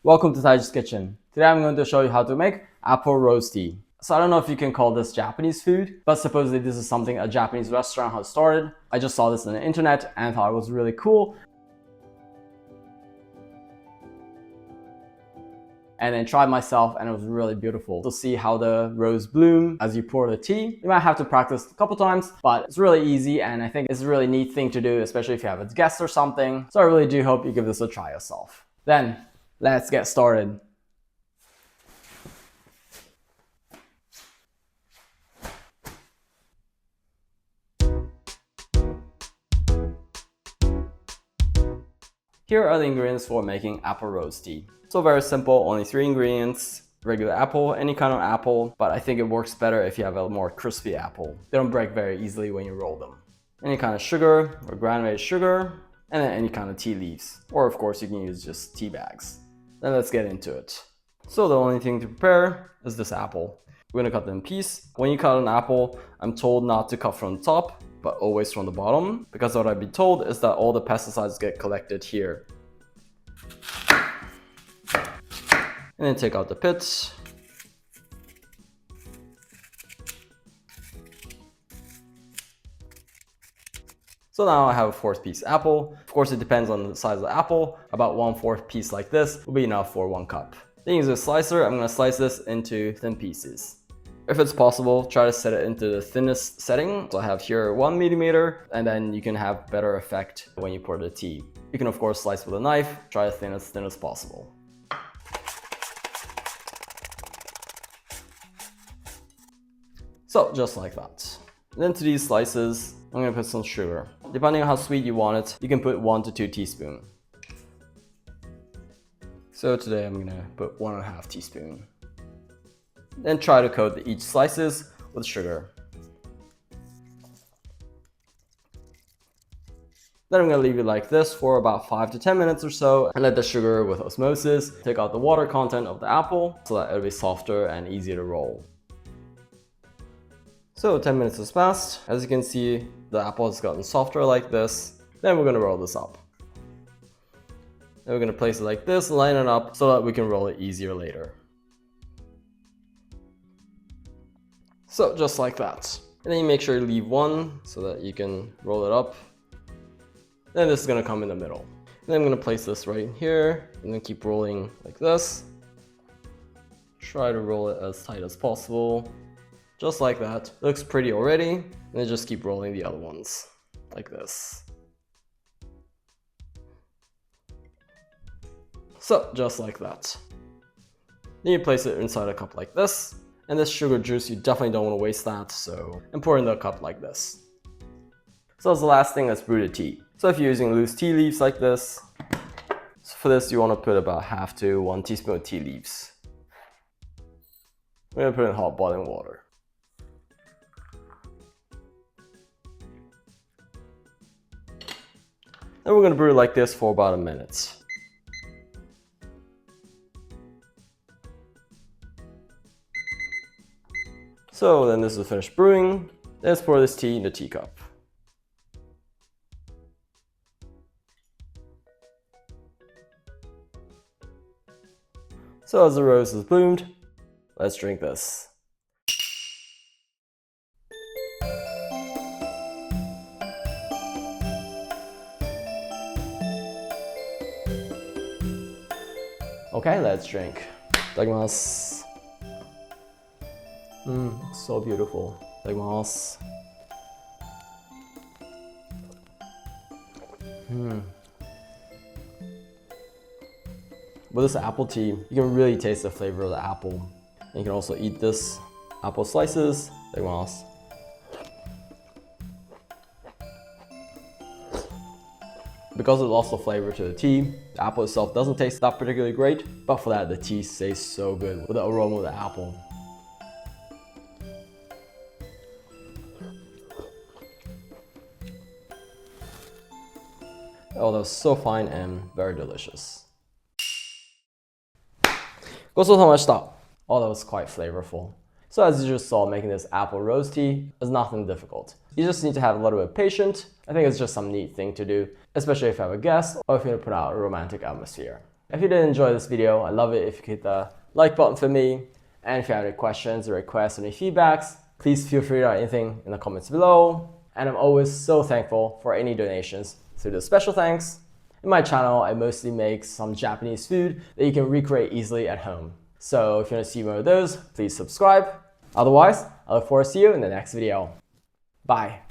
Welcome to Taiji's Kitchen. Today I'm going to show you how to make apple rose tea. So I don't know if you can call this Japanese food, but supposedly this is something a Japanese restaurant has started. I just saw this on the internet and thought it was really cool. And then tried myself and it was really beautiful to see how the rose bloom as you pour the tea. You might have to practice a couple times, but it's really easy and I think it's a really neat thing to do, especially if you have a guest or something. So I really do hope you give this a try yourself. Then, let's get started. Here are the ingredients for making apple rose tea. So very simple, only 3 ingredients. Regular apple, any kind of apple, but I think it works better if you have a more crispy apple. They don't break very easily when you roll them. Any kind of sugar or granulated sugar, and then any kind of tea leaves. Or of course you can use just tea bags. Then let's get into it. So the only thing to prepare is this apple. We're gonna cut them in pieces. When you cut an apple, I'm told not to cut from the top, but always from the bottom, because what I've been told is that all the pesticides get collected here. And then take out the pits. So now I have a 4th piece apple. Of course, it depends on the size of the apple. About 1/4 piece like this will be enough for 1 cup. Then use a slicer, I'm gonna slice this into thin pieces. If it's possible, try to set it into the thinnest setting. So I have here 1 millimeter, and then you can have better effect when you pour the tea. You can of course slice with a knife, try to thin as possible. So just like that. Then to these slices, I'm gonna put some sugar. Depending on how sweet you want it, you can put 1 to 2 teaspoons. So today I'm gonna put 1.5 teaspoons. Then try to coat each slices with sugar. Then I'm gonna leave it like this for about 5 to 10 minutes or so and let the sugar with osmosis take out the water content of the apple so that it'll be softer and easier to roll. So 10 minutes has passed. As you can see, the apple has gotten softer like this. Then we're gonna roll this up. Then we're gonna place it like this, line it up so that we can roll it easier later. So just like that. And then you make sure you leave one so that you can roll it up. Then this is gonna come in the middle. And then I'm gonna place this right here and then keep rolling like this. Try to roll it as tight as possible. Just like that. It looks pretty already. And then just keep rolling the other ones like this. So just like that. Then you place it inside a cup like this. And this sugar juice, you definitely don't want to waste that, so and pour it in the cup like this. So as the last thing, let's brew the tea. So if you're using loose tea leaves like this, so for this you want to put about 1/2 to 1 teaspoon of tea leaves. We're going to put it in hot boiling water. Then we're going to brew it like this for about a minute. So then this is finished brewing. Let's pour this tea in the teacup. So as the rose is bloomed, let's drink this. Okay, let's drink. Itadakimasu. So beautiful. Itadakimasu. With this apple tea, you can really taste the flavor of the apple. And you can also eat this apple slices. Itadakimasu. Because it lost the flavor to the tea, the apple itself doesn't taste that particularly great, but for that, the tea tastes so good with the aroma of the apple. Oh, that was so fine and very delicious. ごちそうさまでした. Oh, that was quite flavorful. So as you just saw, making this apple rose tea is nothing difficult. You just need to have a little bit of patience. I think it's just some neat thing to do, especially if you have a guest or if you want to put out a romantic atmosphere. If you did enjoy this video, I'd love it if you could hit the like button for me. And if you have any questions or requests or any feedbacks, please feel free to write anything in the comments below. And I'm always so thankful for any donations. So do a special thanks. In my channel, I mostly make some Japanese food that you can recreate easily at home. So if you want to see more of those, please subscribe. Otherwise, I look forward to see you in the next video. Bye.